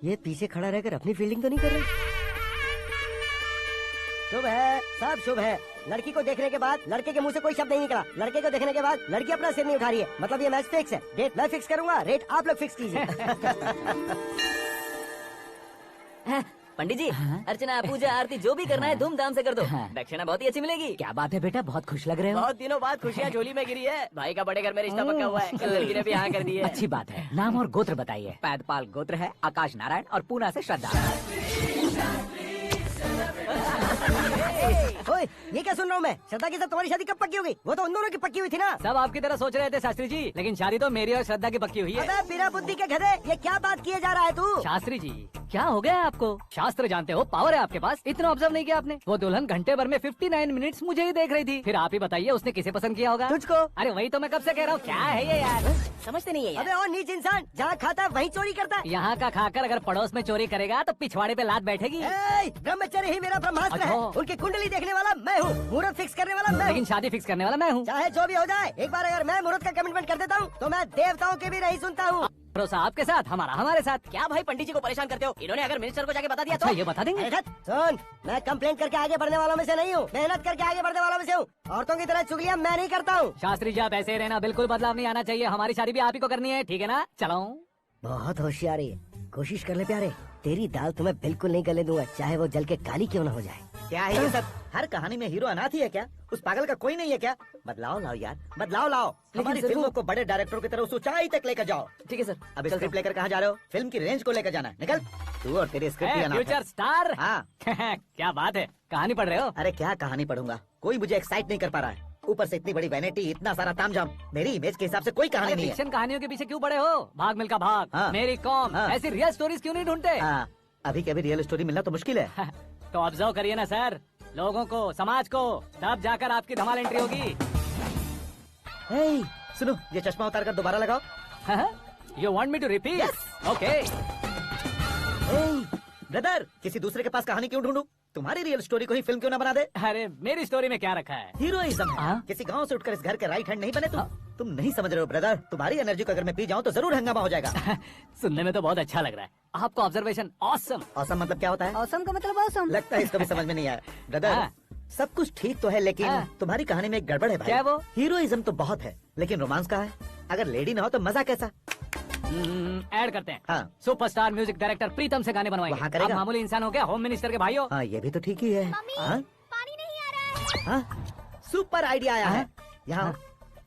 ये पीछे खड़ा रहकर अपनी फील्डिंग तो नहीं कर रहा? शुभ है, सब शुभ है। लड़की को देखने के बाद लड़के के मुंह से कोई शब्द नहीं निकला। लड़के को देखने के बाद लड़की अपना सिर नहीं उठा रही है। मतलब ये मैच फिक्स है। डेट मैं फिक्स करूंगा, रेट आप लोग फिक्स कीजिए। पंडित जी, अर्चना, पूजा, आरती जो भी करना है धूमधाम से कर दो। दक्षिणा बहुत ही अच्छी मिलेगी। क्या बात है बेटा, बहुत खुश लग रहे हो। बहुत दिनों बाद खुशियाँ झोली में गिरी है। भाई का बड़े घर में रिश्ता पक्का हुआ है। कल लड़की ने भी हाँ कर दी है। अच्छी बात है। नाम और गोत्र बताइए। पैदपाल गोत्र है, आकाश नारायण, और पूना से श्रद्धा। ओए, ये क्या सुन रहा हूँ मैं? श्रद्धा के साथ तुम्हारी शादी कब पक्की हो गई? वो तो उन दोनों की पक्की हुई थी ना। सब आपकी तरह सोच रहे थे शास्त्री जी, लेकिन शादी तो मेरी और श्रद्धा की पक्की हुई है। अबे बिना बुद्धि के गधे, ये क्या बात किए जा रहा है तू? शास्त्री जी, क्या हो गया है आपको? शास्त्र जानते हो, पावर है आपके पास। इतना ऑब्जर्व नहीं किया आपने? वो दुल्हन घंटे भर में 59 मिनट्स मुझे ही देख रही थी। फिर आप ही बताइए उसने किसे पसंद किया होगा? तुझको। अरे वही तो मैं कब से कह रहा हूँ, क्या है ये यार? समझते नहीं है यार। अबे और नीच इंसान, जहाँ खाता है वहीं चोरी करता है। यहाँ का खाकर अगर पड़ोस में चोरी करेगा तो पिछवाड़े पे लात बैठेगी। ब्रह्मचर्य ही मेरा ब्रह्मास्त्र है। अच्छा। उनकी कुंडली देखने वाला मैं हूँ, मुहूर्त फिक्स करने वाला मैं हूँ। लेकिन शादी फिक्स करने वाला मैं हूँ। चाहे जो भी हो जाए, एक बार अगर मैं मुहूर्त का कमिटमेंट कर देता हूँ तो मैं देवताओं के भी नहीं सुनता हूँ। भरोसा आपके साथ, हमारा हमारे साथ। क्या भाई पंडित जी को परेशान करते हो? इन्होंने अगर मिनिस्टर को जाके बता दिया अच्छा, तो? ये बता देंगे? अरे सुन, मैं कंप्लेंट करके आगे बढ़ने वालों में से नहीं हूँ, मेहनत करके आगे बढ़ने वालों में से हूँ। औरतों की तरह चुगलियाँ मैं नहीं करता हूँ। शास्त्री जी आप ऐसे ही रहना, बिल्कुल बदलाव नहीं आना चाहिए। हमारी शादी भी आप ही को करनी है, ठीक है ना? चलो। बहुत होशियारी है, कोशिश कर ले प्यारे। तेरी दाल तुम्हें बिल्कुल नहीं गले दूंगा, चाहे वो जल के काली क्यों न हो जाए। क्या है ये सब? हर कहानी में हीरो अनाथ ही है क्या? उस पागल का कोई नहीं है क्या? बदलाव लाओ यार, बदलाव लाओ। हमारी सर फिल्मों वो- को बड़े डायरेक्टरों की तरह उस ऊंचाई तक लेकर जाओ। ठीक है सर। अब स्क्रिप्ट लेकर कहाँ जा रहे हो? फिल्म की रेंज को लेकर जाना है। निकल तू और तेरे स्क्रिप्ट ही अनाथ है। Future star. हाँ। क्या बात है, कहानी पढ़ रहे हो? अरे क्या कहानी पढ़ूंगा, कोई मुझे एक्साइट नहीं कर पा रहा है। ऊपर से इतनी बड़ी वैनिटी, इतना सारा तामझाम, मेरी इमेज के हिसाब से कोई कहानी नहीं है। फिक्शन कहानियों के पीछे क्यों पड़े हो? भाग मिल्खा भाग, हाँ। मेरी कॉम, हाँ। ऐसी रियल स्टोरीज क्यों नहीं ढूंढते? हाँ, अभी के अभी रियल स्टोरी मिलना तो मुश्किल है। तो ऑब्जर्व करिए ना सर, लोगों को, समाज को, तब जाकर आपकी धमाल एंट्री होगी। हे, सुनो, ये चश्मा उतार कर दोबारा लगाओ। You want me to repeat? Okay. Brother, किसी दूसरे के पास कहानी क्यों ढूंढूं? तुम्हारी रियल स्टोरी को ही फिल्म क्यों ना बना दे? अरे मेरी स्टोरी में क्या रखा है? हीरोइज्म है। हाँ? किसी गांव से उठकर इस घर के राइट हैंड नहीं बने तुम नहीं समझ रहे हो ब्रदर। तुम्हारी एनर्जी को अगर मैं पी जाऊं तो जरूर हंगामा हो जाएगा। सुनने में तो बहुत अच्छा लग रहा है। आपका ऑब्जर्वेशन ऑसम। औसम मतलब क्या होता है? औसम का मतलब औसम। लगता है इसको भी समझ में नहीं आया। ब्रदर, हाँ। सब कुछ ठीक तो है, लेकिन हाँ। तुम्हारी कहानी में एक गड़बड़ है भाई। क्या वो? हीरोइज्म तो बहुत है, लेकिन रोमांस कहाँ है? अगर लेडी ना हो तो मजा कैसा? ऐड करते हैं। हाँ। सुपरस्टार म्यूजिक डायरेक्टर प्रीतम से गाने वहाँ बनवाएंगे। करेगा? आप मामूली इंसान हो क्या? होम मिनिस्टर के भाई हो? हाँ, ये भी तो ठीक ही है। हाँ? पानी नहीं आ रहा है। हाँ? सुपर आइडिया आया है। हाँ? यहाँ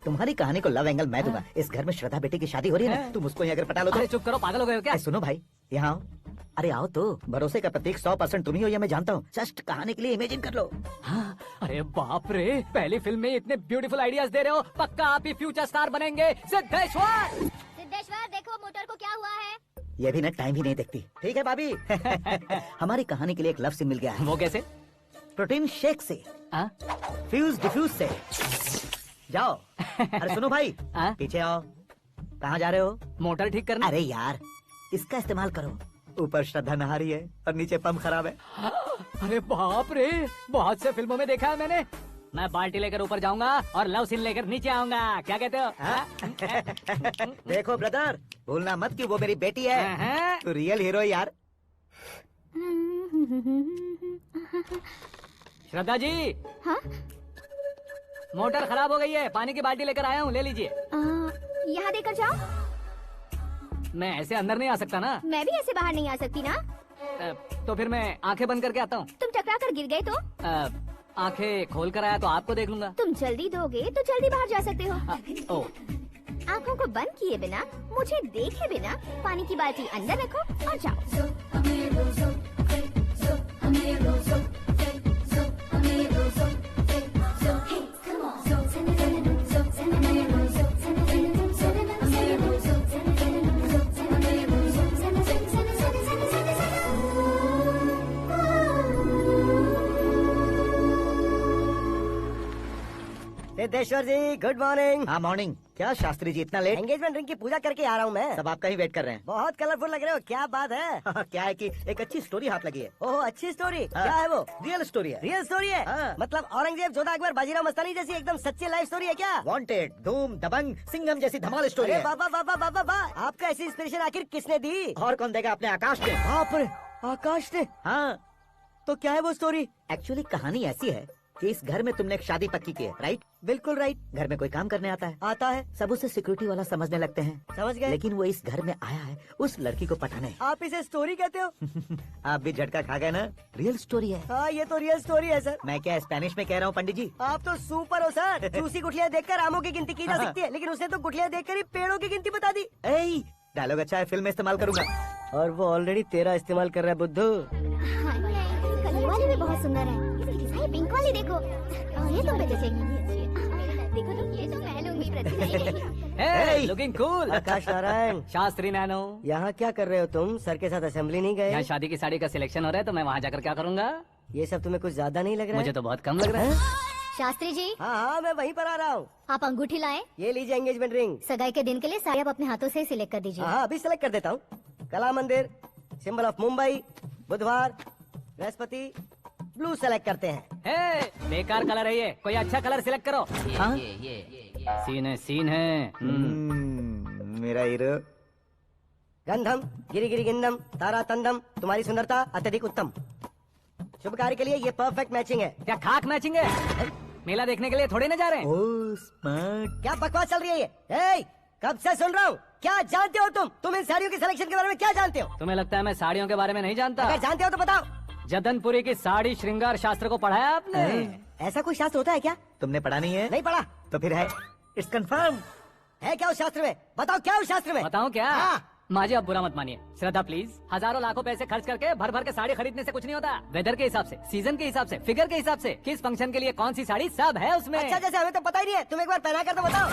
तुम्हारी कहानी को लव एंगल मैं दूंगा। इस घर में श्रद्धा बेटी की शादी हो रही है ना, हाँ। तुम उसको ही अगर पटा लो अरे तो। चुप करो, पागल हो गए हो क्या? सुनो भाई, यहाँ आओ। अरे आओ तो, भरोसे का प्रतीक 100% तुम ही हो, ये मैं जानता हूँ। जस्ट कहानी के लिए इमेजिन कर लो। हाँ, अरे बाप रे, पहली फिल्म में इतने ब्यूटीफुल आइडियाज दे रहे हो। पक्का आप ही फ्यूचर स्टार बनेंगे। सिद्धेश्वर। सिद्धेश्वर, देखो मोटर को क्या हुआ है। ये भी ना टाइम ही नहीं देखती। ठीक है भाभी। हमारी कहानी के लिए एक लव सीन मिल गया है। वो कैसे? प्रोटीन शेक से, हाँ? फ्यूज डिफ्यूज से। जाओ। अरे सुनो भाई, हाँ? पीछे आओ। कहाँ जा रहे हो? मोटर ठीक करना। अरे यार, इसका इस्तेमाल करो। ऊपर श्रद्धा नहा रही है और नीचे पंप खराब है। अरे बाप रे, बहुत से फिल्मों में देखा है मैंने। मैं बाल्टी लेकर ऊपर जाऊंगा और लव सीन लेकर नीचे आऊंगा। क्या कहते हो? हाँ? देखो ब्रदर, भूलना मत कि वो मेरी बेटी है। हाँ? तू रियल हीरो है यार। श्रद्धा जी। हाँ? मोटर खराब हो गई है, पानी की बाल्टी लेकर आया हूँ, ले लीजिए। यहाँ देकर जाओ। मैं ऐसे अंदर नहीं आ सकता ना। मैं भी ऐसे बाहर नहीं आ सकती ना। तो फिर मैं आंखें बंद करके आता हूँ। तुम टकरा कर गिर गए तो? आंखें खोल कर आया तो आपको देख लूंगा। तुम जल्दी दोगे तो जल्दी बाहर जा सकते हो। ओ, आँखों को बंद किए बिना, मुझे देखे बिना पानी की बाल्टी अंदर रखो और जाओ। सिद्धेश्वर जी, गुड मॉर्निंग। हाँ मॉर्निंग। क्या शास्त्री जी इतना लेट? एंगेजमेंट रिंग की पूजा करके आ रहा हूँ मैं। सब आपका ही वेट कर रहे हैं। बहुत कलरफुल लग रहे हो, क्या बात है? क्या है कि एक अच्छी स्टोरी हाथ लगी है। ओह अच्छी स्टोरी, हाँ। क्या है वो? रियल स्टोरी है। रियल स्टोरी है? हाँ। मतलब औरंगजेब, जोधा अकबर, बाजीराव मस्तानी जैसी एकदम सच्ची लाइफ स्टोरी है क्या? वांटेड, धूम, दबंग, सिंघम जैसी धमाल स्टोरी अरे है। बाबा बाबा बाबा वाह, आपका ऐसी इंस्पिरेशन आखिर किसने दी? और कौन देगा? अपने आकाश ने। बाप रे, आकाश ने? हाँ, तो क्या है वो स्टोरी? एक्चुअली कहानी ऐसी है कि इस घर में तुमने एक शादी पक्की की है, राइट? बिल्कुल राइट। घर में कोई काम करने आता है, आता है, सब उसे सिक्योरिटी वाला समझने लगते हैं। समझ गए। लेकिन वो इस घर में आया है उस लड़की को पटाने। आप इसे स्टोरी कहते हो? आप भी झटका खा गए ना? रियल स्टोरी है। हाँ ये तो रियल स्टोरी है सर। मैं क्या स्पेनिश में कह रहा हूँ पंडित जी? आप तो सुपर हो सर। चूसी गुठलियाँ देखकर आमों की गिनती की जा सकती है, लेकिन उसने तो गुठलियाँ देखकर ही पेड़ों की गिनती बता दी। डायलॉग अच्छा है, फिल्म में इस्तेमाल करूंगा। और वो ऑलरेडी तेरा इस्तेमाल कर रहा है बुद्धू। हाँ, ये वाली भी बहुत सुंदर है। ये पिंक वाली देखो, ये तुम पे जचेगी। देखो तो ये तो मैं लूंगी Hey, looking cool. आकाश नारायण, शास्त्री नैनो, यहाँ क्या कर रहे हो तुम? सर के साथ असेंबली नहीं यहाँ गए? शादी की साड़ी का सिलेक्शन हो रहा है तो मैं वहाँ जाकर क्या करूँगा? ये सब तुम्हें कुछ ज्यादा नहीं लग रहा मुझे है? तो बहुत कम लग रहा है। शास्त्री जी, हाँ हाँ मैं वहीं पर आ रहा हूँ। आप अंगूठी लाएं। ये लीजिए एंगेजमेंट रिंग। सगाई के दिन के लिए साड़ी आप अपने हाथों से सिलेक्ट कर दीजिए। हाँ अभी सेलेक्ट कर देता हूँ। कला मंदिर, सिंबल ऑफ मुंबई, बुधवार, बृहस्पति, ब्लू सेलेक्ट करते हैं। हे, बेकार कलर है ये, कोई अच्छा कलर सिलेक्ट करो। हाँ? सीन है, सीन है। मेरा हीरो। गंधम, गिरी गिरी गिंदम, तारा तंदम, तुम्हारी सुंदरता अत्यधिक उत्तम। शुभ कार्य के लिए ये परफेक्ट मैचिंग है। क्या खाक मैचिंग है? मेला देखने के लिए थोड़े ना जा रहे हैं। Oh smart. क्या बकवास चल रही है ये? ए, कब से सुन रहा हूँ। क्या जानते हो तुम? तुम इन साड़ियों की सिलेक्शन के बारे में क्या जानते हो? तुम्हें लगता है मैं साड़ियों के बारे में नहीं जानता? अगर जानते हो तो बताओ। जदनपुरी की साड़ी श्रृंगार शास्त्र को पढ़ाया आपने? ऐसा कोई शास्त्र होता है क्या? तुमने पढ़ा नहीं है? नहीं पढ़ा। तो फिर है, इट्स कंफर्म। है क्या उस शास्त्र में? बताओ क्या उस शास्त्र में? बताऊं क्या? हाँ। माजी आप बुरा मत मानिए, श्रद्धा प्लीज। हजारों लाखों पैसे खर्च करके भर भर के साड़ी खरीदने से कुछ नहीं होता। वेदर के हिसाब से, सीजन के हिसाब से, फिगर के हिसाब से, किस फंक्शन के लिए कौन सी साड़ी, सब है उसमें। अच्छा जैसे हमें तो पता ही नहीं है, तुम एक बार पहना कर तो बताओ।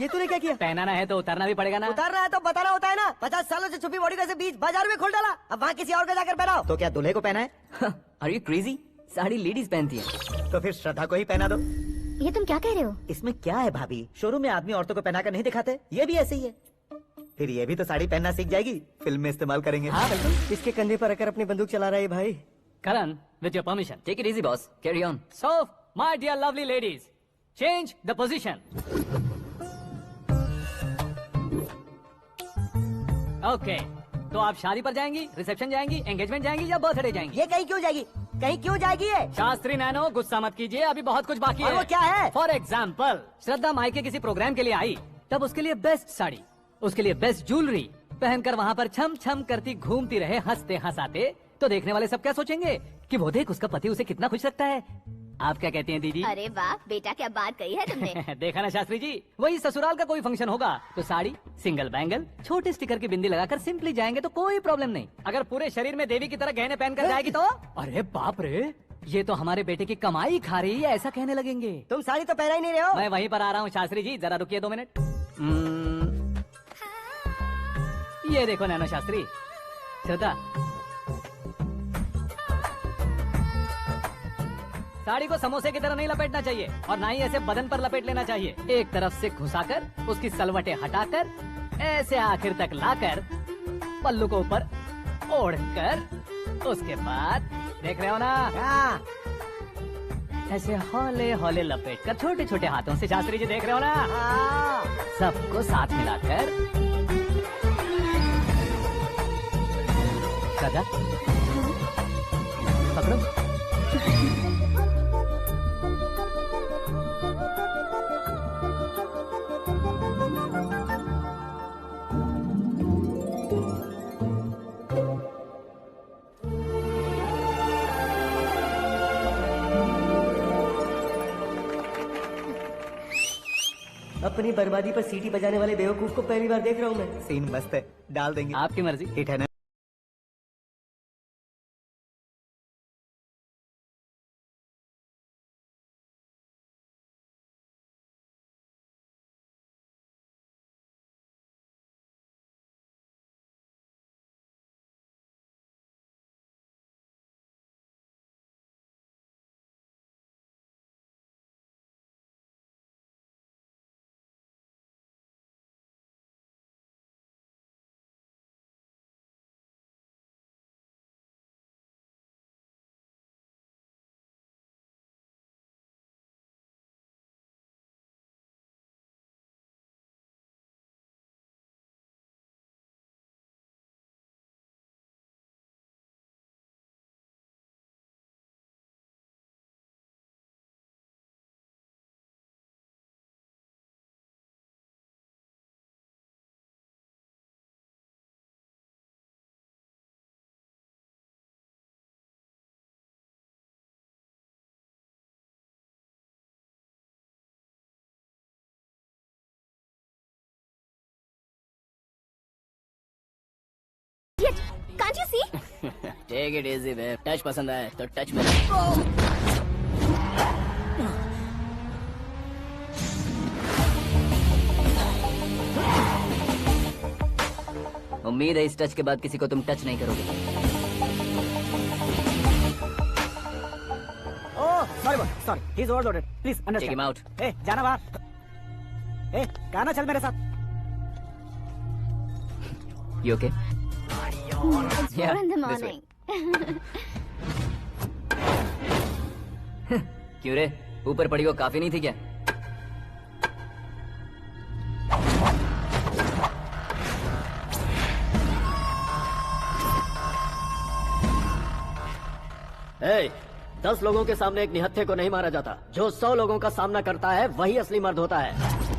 ये तूने क्या किया? पहनाना है तो उतारना भी पड़ेगा ना। उतारना है तो बताना होता है ना। 50 सालों से छुपी बॉडी को ऐसे बीच बाजार में खोल डाला, अब वहाँ किसी और को जाकर पहनाओ। तो क्या दूल्हे को पहना है? Are you crazy? Sari ladies पहनती है। तो फिर श्रद्धा को ही पहना दो। ये तुम क्या कह रहे हो? इसमें क्या है भाभी? शोरूम में आदमी औरतों को पहनाकर नहीं दिखाते? ये भी ऐसे ही है। फिर ये भी तो साड़ी पहनना सीख जाएगी, फिल्म में इस्तेमाल करेंगे। हाँ बिल्कुल। इसके कंधे पर रखकर अपनी बंदूक चला रहा है भाई। Karan, with your permission. Take it easy boss, carry on. So, my dear lovely ladies, change the position. Okay, तो आप शादी पर जाएंगी, रिसेप्शन जाएंगी, एंगेजमेंट जाएंगी या बर्थडे जाएंगी? ये कहीं क्यों जाएगी? कहीं क्यों जाएगी ये? शास्त्री नैनो, गुस्सा मत कीजिए, अभी बहुत कुछ बाकी और है। वो क्या है? फॉर एग्जाम्पल, श्रद्धा मायके किसी प्रोग्राम के लिए आई, तब उसके लिए बेस्ट साड़ी, उसके लिए बेस्ट ज्वेलरी पहनकर वहाँ पर छम छम करती घूमती रहे हंसते हंसाते, तो देखने वाले सब क्या सोचेंगे कि वो देख उसका पति उसे कितना खुश रखता है। आप क्या कहती हैं दीदी? अरे वाह बेटा, क्या बात कही है तुमने। देखा ना शास्त्री जी, वही ससुराल का कोई फंक्शन होगा तो साड़ी, सिंगल बैंगल, छोटे स्टिकर की बिंदी लगाकर सिंपली जाएंगे तो कोई प्रॉब्लम नहीं। अगर पूरे शरीर में देवी की तरह गहने पहनकर जाएगी तो अरे बाप रे, ये तो हमारे बेटे की कमाई खा रही है, ऐसा कहने लगेंगे। तुम साड़ी तो पहना ही नहीं रहे हो। मैं वहीं पर आ रहा हूँ शास्त्री जी, जरा रुकिए 2 मिनट। ये देखो नैनो शास्त्री, श्रद्धा, साड़ी को समोसे की तरह नहीं लपेटना चाहिए और ना ही ऐसे बदन पर लपेट लेना चाहिए। एक तरफ से घुसाकर उसकी सलवटें हटाकर ऐसे आखिर तक लाकर पल्लू को ऊपर ओढ़कर उसके बाद देख रहे हो ना, हाँ। ऐसे हौले हौले लपेट कर छोटे छोटे हाथों से, शास्त्री जी देख रहे हो ना, हाँ। सबको साथ मिलाकर राधा पकड़ो। अपनी बर्बादी पर सीटी बजाने वाले बेवकूफ को पहली बार देख रहा हूँ मैं। सीन मस्त है, डाल देंगे। आपकी मर्जी। हिट है ना? टेक इट इजी बे, टच पसंद आए तो टच में। उम्मीद है इस टच के बाद किसी को तुम टच नहीं करोगे। Oh sorry sorry, he is overloaded, please take understand. Him out. ए जाना बाहर, ए गाना चल मेरे साथ। You okay? It's 4 in the this way. morning. क्यों रे, ऊपर पड़ी वो काफी नहीं थी क्या? ए, 10 लोगों के सामने एक निहत्थे को नहीं मारा जाता। जो 100 लोगों का सामना करता है वही असली मर्द होता है।